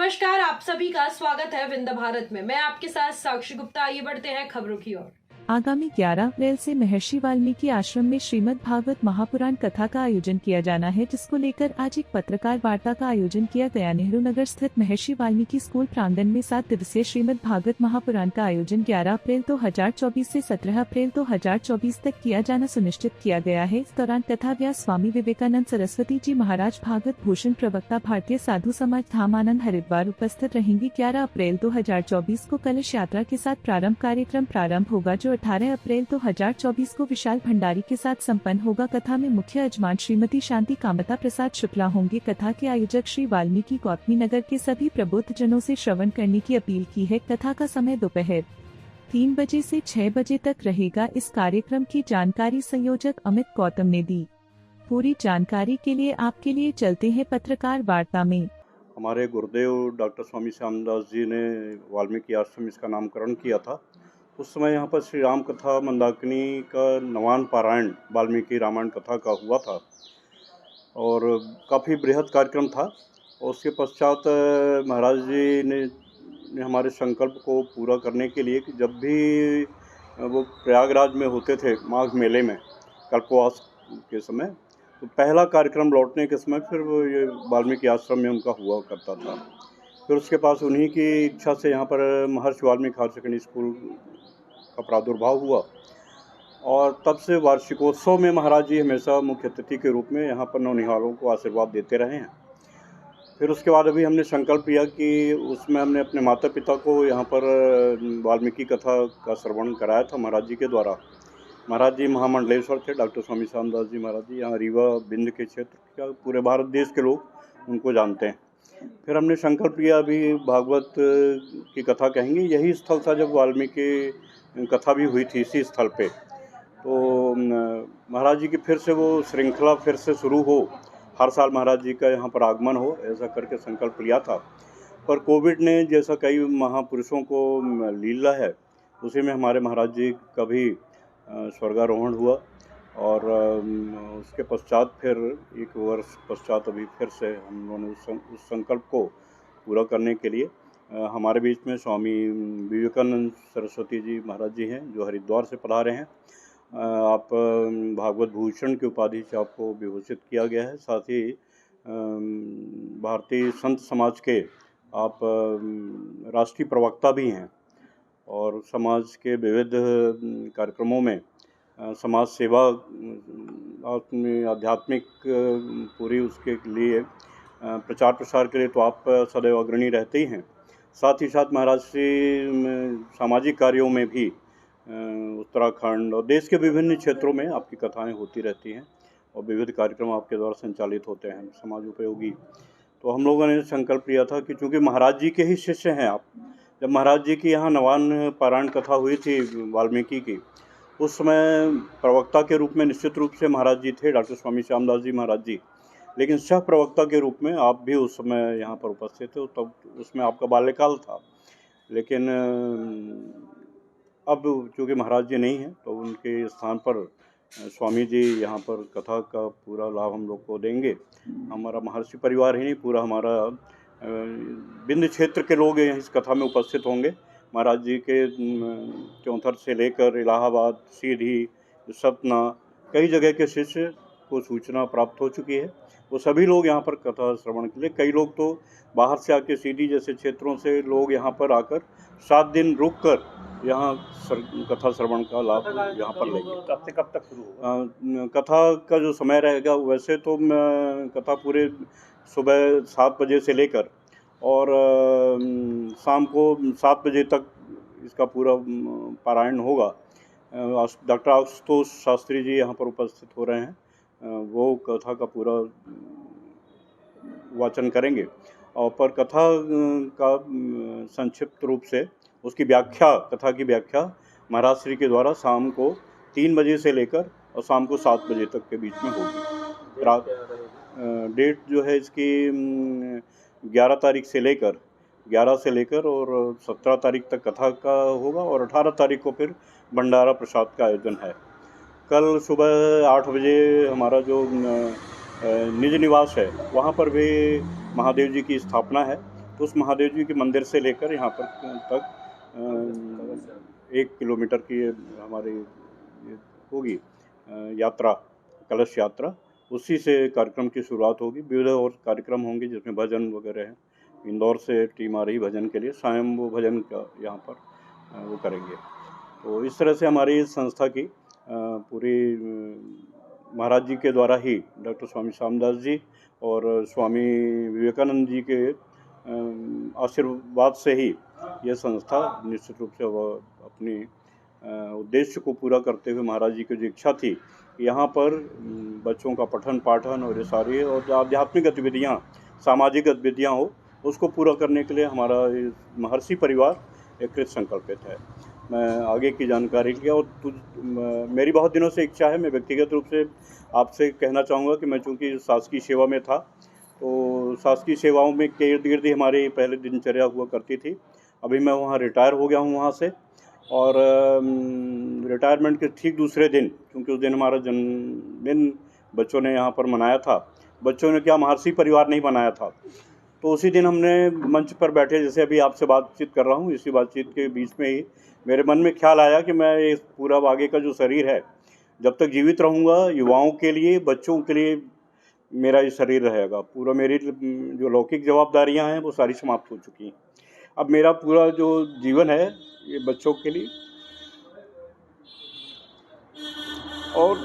नमस्कार, आप सभी का स्वागत है विंध्य भारत में। मैं आपके साथ साक्षी गुप्ता। आइए बढ़ते हैं खबरों की ओर। आगामी 11 अप्रैल से महर्षि वाल्मीकि आश्रम में श्रीमद् भागवत महापुराण कथा का आयोजन किया जाना है, जिसको लेकर आज एक पत्रकार वार्ता का आयोजन किया गया। नेहरू नगर स्थित महर्षि वाल्मीकि स्कूल प्रांगण में 7 दिवसीय श्रीमद् भागवत महापुराण का आयोजन 11 अप्रैल 2024 से 17 अप्रैल 2024 तक किया जाना सुनिश्चित किया गया है। इस दौरान कथा व्यास स्वामी विवेकानंद सरस्वती जी महाराज, भागवत भूषण प्रवक्ता, भारतीय साधु समाज धामानंद हरिद्वार उपस्थित रहेंगे। 11 अप्रैल 2024 को कलश यात्रा के साथ कार्यक्रम प्रारंभ होगा, जो 18 अप्रैल 2024 को विशाल भंडारी के साथ संपन्न होगा। कथा में मुख्य यजमान श्रीमती शांति कामता प्रसाद शुक्ला होंगे। कथा के आयोजक श्री वाल्मीकि गौतमी नगर के सभी प्रबुद्ध जनों से श्रवण करने की अपील की है। कथा का समय दोपहर 3 बजे से 6 बजे तक रहेगा। इस कार्यक्रम की जानकारी संयोजक अमित गौतम ने दी। पूरी जानकारी के लिए आपके लिए चलते हैं पत्रकार वार्ता में। हमारे गुरुदेव डॉक्टर स्वामी श्यामदास जी ने वाल्मीकि आश्रम इसका नामकरण किया था। उस समय यहाँ पर श्री राम कथा मंदाकिनी का नवान पारायण वाल्मीकि रामायण कथा का हुआ था और काफ़ी बृहद कार्यक्रम था। और उसके पश्चात महाराज जी ने हमारे संकल्प को पूरा करने के लिए कि जब भी वो प्रयागराज में होते थे माघ मेले में कल्पवास के समय, तो पहला कार्यक्रम लौटने के समय फिर वो ये वाल्मीकि आश्रम में उनका हुआ करता था। फिर उसके पास उन्हीं की इच्छा से यहाँ पर महर्षि वाल्मीकि हायर सेकेंडरी स्कूल का प्रादुर्भाव हुआ और तब से वार्षिकोत्सव में महाराज जी हमेशा मुख्य अतिथि के रूप में यहाँ पर नवनिहालों को आशीर्वाद देते रहे हैं। फिर उसके बाद अभी हमने संकल्प लिया कि उसमें हमने अपने माता पिता को यहाँ पर वाल्मीकि कथा का श्रवण कराया था महाराज जी के द्वारा। महाराज जी महामंडलेश्वर थे, डॉक्टर स्वामी श्यामदास जी महाराज जी यहाँ रीवा बिंद के क्षेत्र का पूरे भारत देश के लोग उनको जानते हैं। फिर हमने संकल्प लिया अभी भागवत की कथा कहेंगे। यही स्थल था जब वाल्मीकि कथा भी हुई थी इसी स्थल पे। तो महाराज जी की फिर से वो श्रृंखला फिर से शुरू हो, हर साल महाराज जी का यहाँ पर आगमन हो, ऐसा करके संकल्प लिया था। पर कोविड ने जैसा कई महापुरुषों को लीला है, उसी में हमारे महाराज जी का भी स्वर्गारोहण हुआ और उसके पश्चात फिर 1 वर्ष पश्चात अभी फिर से हम लोगों ने उस संकल्प को पूरा करने के लिए हमारे बीच में स्वामी विवेकानंद सरस्वती जी महाराज जी हैं, जो हरिद्वार से पधारे हैं। आप भागवत भूषण की उपाधि से आपको विभूषित किया गया है। साथ ही भारतीय संत समाज के आप राष्ट्रीय प्रवक्ता भी हैं और समाज के विविध कार्यक्रमों में समाज सेवा अपनी आध्यात्मिक पूरी उसके लिए प्रचार प्रसार के लिए तो आप सदैव अग्रणी रहते ही हैं। साथ ही साथ महाराज श्री सामाजिक कार्यों में भी उत्तराखंड और देश के विभिन्न क्षेत्रों में आपकी कथाएं होती रहती हैं और विविध कार्यक्रम आपके द्वारा संचालित होते हैं समाज उपयोगी। तो हम लोगों ने संकल्प लिया था कि चूँकि महाराज जी के ही शिष्य हैं आप, जब महाराज जी की यहाँ नवान पारायण कथा हुई थी वाल्मीकि की, उस समय प्रवक्ता के रूप में निश्चित रूप से महाराज जी थे, डॉक्टर स्वामी श्यामदास जी महाराज जी, लेकिन सह प्रवक्ता के रूप में आप भी उस समय यहाँ पर उपस्थित थे। तब उसमें आपका बाल्यकाल था, लेकिन अब चूँकि महाराज जी नहीं हैं तो उनके स्थान पर स्वामी जी यहाँ पर कथा का पूरा लाभ हम लोग को देंगे। हमारा महर्षि परिवार ही नहीं, पूरा हमारा बिंद क्षेत्र के लोग इस कथा में उपस्थित होंगे। महाराज जी के चौंथर से लेकर इलाहाबाद, सीधी, सतना, कई जगह के शिष्य को सूचना प्राप्त हो चुकी है। वो सभी लोग यहाँ पर कथा श्रवण के लिए, कई लोग तो बाहर से आके सीधी जैसे क्षेत्रों से लोग यहाँ पर आकर 7 दिन रुक कर यहाँ कथा श्रवण का लाभ यहाँ पर लेंगे। कब से कब तक शुरू होगा? कथा का जो समय रहेगा वैसे तो कथा पूरे सुबह 7 बजे से लेकर और शाम को 7 बजे तक इसका पूरा पारायण होगा। डॉक्टर आशुतोष शास्त्री जी यहाँ पर उपस्थित हो रहे हैं, वो कथा का पूरा वाचन करेंगे और पर कथा का संक्षिप्त रूप से उसकी व्याख्या, कथा की व्याख्या महाराज श्री के द्वारा शाम को 3 बजे से लेकर और शाम को 7 बजे तक के बीच में होगी। रात डेट जो है इसकी 11 तारीख से लेकर और 17 तारीख तक कथा का होगा और 18 तारीख को फिर भंडारा प्रसाद का आयोजन है। कल सुबह 8 बजे हमारा जो निज निवास है वहाँ पर भी महादेव जी की स्थापना है। तो उस महादेव जी के मंदिर से लेकर यहाँ पर तक 1 किलोमीटर की हमारी ये होगी यात्रा, कलश यात्रा। उसी से कार्यक्रम की शुरुआत होगी। विविध और कार्यक्रम होंगे जिसमें भजन वगैरह हैं। इंदौर से टीम आ रही भजन के लिए, स्वयं वो भजन का यहाँ पर वो करेंगे। तो इस तरह से हमारी संस्था की पूरी महाराज जी के द्वारा ही, डॉक्टर स्वामी श्यामदास जी और स्वामी विवेकानंद जी के आशीर्वाद से ही यह संस्था निश्चित रूप से वह अपनी उद्देश्य को पूरा करते हुए, महाराज जी की जो इच्छा थी यहाँ पर बच्चों का पठन पाठन और ये सारी और आध्यात्मिक गतिविधियाँ, सामाजिक गतिविधियाँ हो, उसको पूरा करने के लिए हमारा महर्षि परिवार एक कृत संकल्पित है। मैं आगे की जानकारी लिया और मेरी बहुत दिनों से इच्छा है, मैं व्यक्तिगत रूप से आपसे कहना चाहूँगा कि मैं चूँकि शासकीय सेवा में था, तो शासकीय सेवाओं में के इर्द गिर्द ही हमारी पहले दिनचर्या हुआ करती थी। अभी मैं वहाँ रिटायर हो गया हूँ वहाँ से, और रिटायरमेंट के ठीक दूसरे दिन, क्योंकि उस दिन हमारा जन्मदिन बच्चों ने यहाँ पर मनाया था, बच्चों ने क्या महर्षि परिवार नहीं मनाया था, तो उसी दिन हमने मंच पर बैठे, जैसे अभी आपसे बातचीत कर रहा हूँ, इसी बातचीत के बीच में ही मेरे मन में ख्याल आया कि मैं ये पूरा आगे का जो शरीर है, जब तक जीवित रहूँगा, युवाओं के लिए, बच्चों के लिए मेरा ये शरीर रहेगा। पूरा मेरी जो लौकिक जवाबदारियाँ हैं वो सारी समाप्त हो चुकी हैं। अब मेरा पूरा जो जीवन है ये बच्चों के लिए और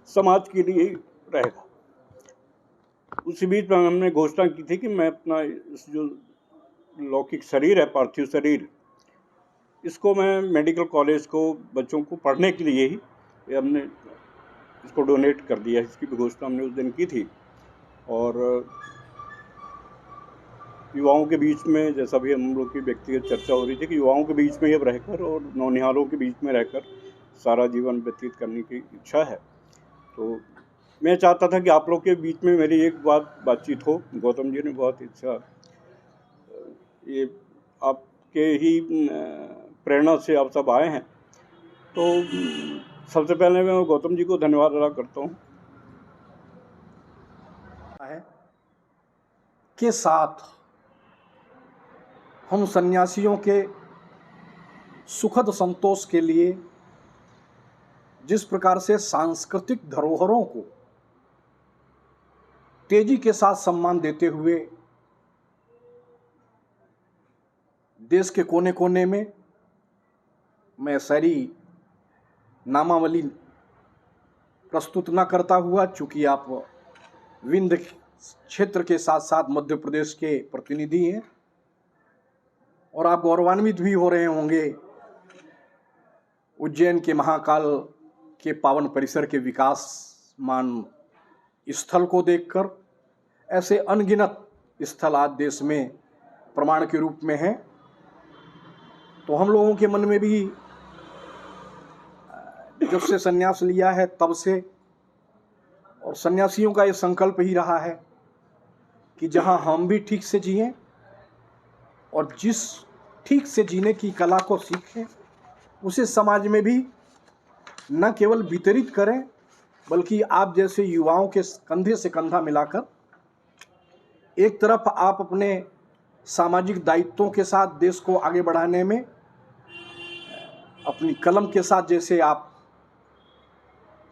समाज के लिए रहेगा। उसी बीच में हमने घोषणा की थी कि मैं अपना इस जो लौकिक शरीर है, पार्थिव शरीर, इसको मैं मेडिकल कॉलेज को बच्चों को पढ़ने के लिए ही हमने इसको डोनेट कर दिया। इसकी भी घोषणा हमने उस दिन की थी। और युवाओं के बीच में, जैसा भी हम लोग की व्यक्तिगत चर्चा हो रही थी, कि युवाओं के बीच में अब रहकर और नौनिहालों के बीच में रहकर सारा जीवन व्यतीत करने की इच्छा है। तो मैं चाहता था कि आप लोग के बीच में मेरी एक बातचीत हो। गौतम जी ने बहुत इच्छा, ये आपके ही प्रेरणा से आप सब आए हैं, तो सबसे पहले मैं गौतम जी को धन्यवाद अदा करता हूँ। के साथ हम सन्यासियों के सुखद संतोष के लिए जिस प्रकार से सांस्कृतिक धरोहरों को तेजी के साथ सम्मान देते हुए देश के कोने कोने में, मैं सारी नामावली प्रस्तुत न करता हुआ, चूँकि आप विंध्य क्षेत्र के साथ साथ मध्य प्रदेश के प्रतिनिधि हैं और आप गौरवान्वित भी हो रहे होंगे उज्जैन के महाकाल के पावन परिसर के विकासमान स्थल को देखकर। ऐसे अनगिनत स्थल आज देश में प्रमाण के रूप में हैं। तो हम लोगों के मन में भी जब से संन्यास लिया है तब से, और सन्यासियों का ये संकल्प ही रहा है कि जहां हम भी ठीक से जिएं और जिस ठीक से जीने की कला को सीखें उसे समाज में भी न केवल वितरित करें, बल्कि आप जैसे युवाओं के कंधे से कंधा मिलाकर एक तरफ आप अपने सामाजिक दायित्वों के साथ देश को आगे बढ़ाने में अपनी कलम के साथ जैसे आप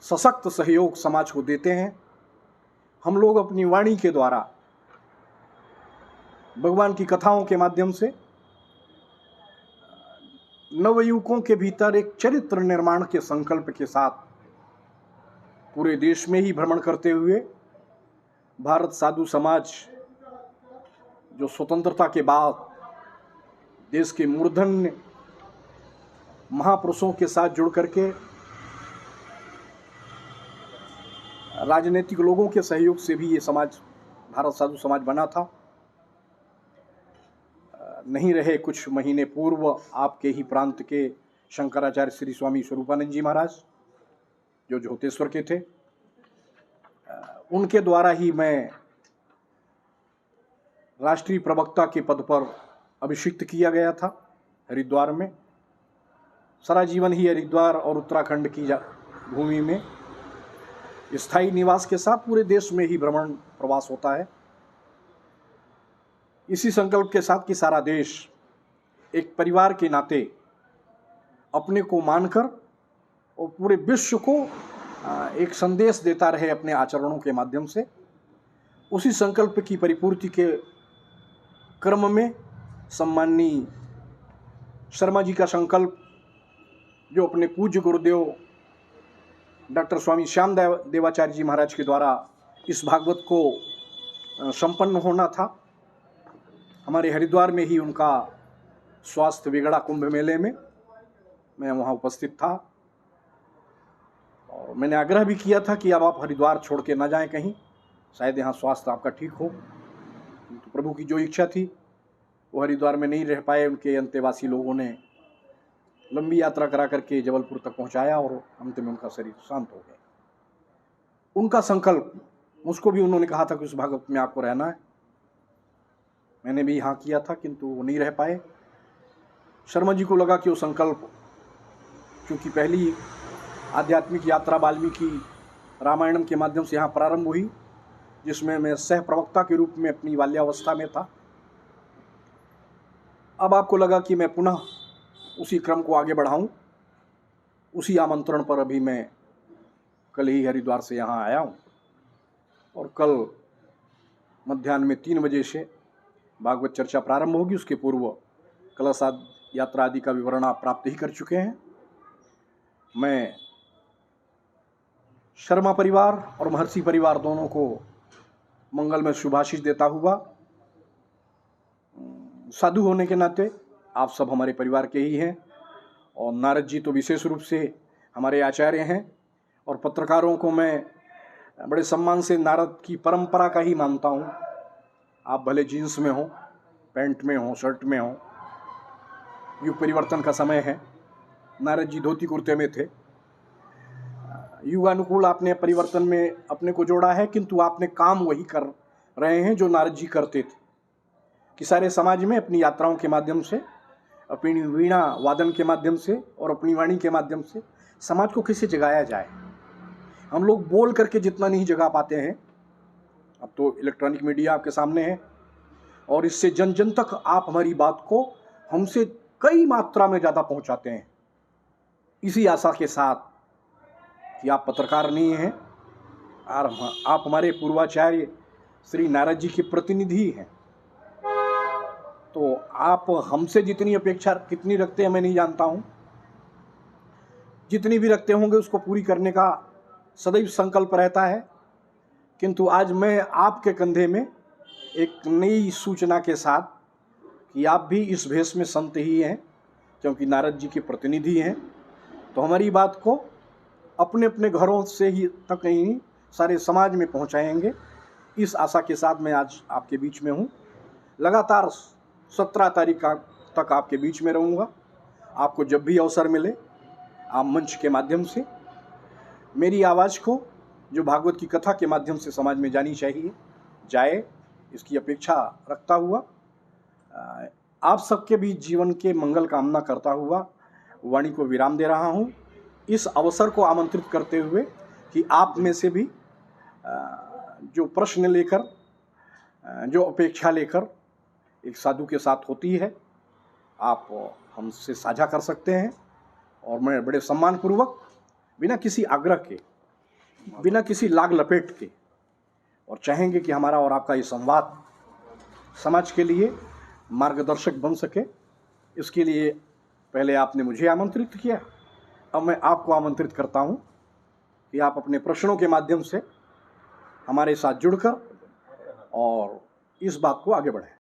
सशक्त सहयोग समाज को देते हैं, हम लोग अपनी वाणी के द्वारा, भगवान की कथाओं के माध्यम से नवयुवकों के भीतर एक चरित्र निर्माण के संकल्प के साथ पूरे देश में ही भ्रमण करते हुए भारत साधु समाज जो स्वतंत्रता के बाद देश के मूर्धन्य महापुरुषों के साथ जुड़ करके राजनीतिक लोगों के सहयोग से भी ये समाज भारत साधु समाज बना था। नहीं रहे कुछ महीने पूर्व आपके ही प्रांत के शंकराचार्य श्री स्वामी स्वरूपानंद जी महाराज जो झोतेश्वर के थे, उनके द्वारा ही मैं राष्ट्रीय प्रवक्ता के पद पर अभिषिक्त किया गया था हरिद्वार में। सारा जीवन ही हरिद्वार और उत्तराखंड की भूमि में स्थायी निवास के साथ पूरे देश में ही भ्रमण प्रवास होता है। इसी संकल्प के साथ कि सारा देश एक परिवार के नाते अपने को मानकर और पूरे विश्व को एक संदेश देता रहे अपने आचरणों के माध्यम से, उसी संकल्प की परिपूर्ति के क्रम में सम्माननीय शर्मा जी का संकल्प, जो अपने पूज्य गुरुदेव डॉक्टर स्वामी श्याम देवाचार्य जी महाराज के द्वारा इस भागवत को संपन्न होना था। हमारे हरिद्वार में ही उनका स्वास्थ्य बिगड़ा कुंभ मेले में, मैं वहाँ उपस्थित था और मैंने आग्रह भी किया था कि अब आप हरिद्वार छोड़ के ना जाएं कहीं, शायद यहाँ स्वास्थ्य आपका ठीक हो। तो प्रभु की जो इच्छा थी वो हरिद्वार में नहीं रह पाए, उनके अंतेवासी लोगों ने लंबी यात्रा करा करके जबलपुर तक पहुँचाया और अंत में उनका शरीर शांत हो गया। उनका संकल्प, मुझको भी उन्होंने कहा था कि उस भागवत में आपको रहना है, मैंने भी हाँ किया था, किंतु वो नहीं रह पाए। शर्मा जी को लगा कि वो संकल्प, क्योंकि पहली आध्यात्मिक यात्रा वाल्मीकि रामायणम के माध्यम से यहाँ प्रारंभ हुई, जिसमें मैं सह प्रवक्ता के रूप में अपनी बाल्यावस्था में था। अब आपको लगा कि मैं पुनः उसी क्रम को आगे बढ़ाऊं। उसी आमंत्रण पर अभी मैं कल ही हरिद्वार से यहाँ आया हूँ और कल मध्याह्न में 3 बजे से भागवत चर्चा प्रारंभ होगी। उसके पूर्व कलश यात्रा आदि का विवरण आप प्राप्त ही कर चुके हैं। मैं शर्मा परिवार और महर्षि परिवार दोनों को मंगल में शुभाशीष देता हुआ, साधु होने के नाते आप सब हमारे परिवार के ही हैं और नारद जी तो विशेष रूप से हमारे आचार्य हैं और पत्रकारों को मैं बड़े सम्मान से नारद की परंपरा का ही मानता हूँ। आप भले जीन्स में हो, पैंट में हो, शर्ट में हो, युग परिवर्तन का समय है। नारद जी धोती कुर्ते में थे। युगानुकूल आपने परिवर्तन में अपने को जोड़ा है, किंतु आपने काम वही कर रहे हैं जो नारद जी करते थे कि सारे समाज में अपनी यात्राओं के माध्यम से, अपनी वीणा वादन के माध्यम से और अपनी वाणी के माध्यम से समाज को कैसे जगाया जाए। हम लोग बोल करके जितना नहीं जगा पाते हैं, अब तो इलेक्ट्रॉनिक मीडिया आपके सामने है और इससे जन जन तक आप हमारी बात को हमसे कई मात्रा में ज़्यादा पहुंचाते हैं। इसी आशा के साथ कि आप पत्रकार नहीं हैं और आप हमारे पूर्वाचार्य श्री नारद जी के प्रतिनिधि हैं, तो आप हमसे जितनी अपेक्षा कितनी रखते हैं मैं नहीं जानता हूं। जितनी भी रखते होंगे उसको पूरी करने का सदैव संकल्प रहता है, किंतु आज मैं आपके कंधे में एक नई सूचना के साथ कि आप भी इस भेष में संत ही हैं, क्योंकि नारद जी के प्रतिनिधि हैं, तो हमारी बात को अपने अपने घरों से ही तक नहीं सारे समाज में पहुंचाएंगे। इस आशा के साथ मैं आज आपके बीच में हूं। लगातार 17 तारीख तक आपके बीच में रहूंगा। आपको जब भी अवसर मिले आप मंच के माध्यम से मेरी आवाज़ को, जो भागवत की कथा के माध्यम से समाज में जानी चाहिए, जाए, इसकी अपेक्षा रखता हुआ आप सबके भी जीवन के मंगल कामना करता हुआ वाणी को विराम दे रहा हूँ। इस अवसर को आमंत्रित करते हुए कि आप में से भी जो प्रश्न लेकर, जो अपेक्षा लेकर एक साधु के साथ होती है, आप हमसे साझा कर सकते हैं और मैं बड़े सम्मानपूर्वक, बिना किसी आग्रह के, बिना किसी लाग लपेट के, और चाहेंगे कि हमारा और आपका ये संवाद समाज के लिए मार्गदर्शक बन सके। इसके लिए पहले आपने मुझे आमंत्रित किया, अब मैं आपको आमंत्रित करता हूं कि आप अपने प्रश्नों के माध्यम से हमारे साथ जुड़कर और इस बात को आगे बढ़ाएं।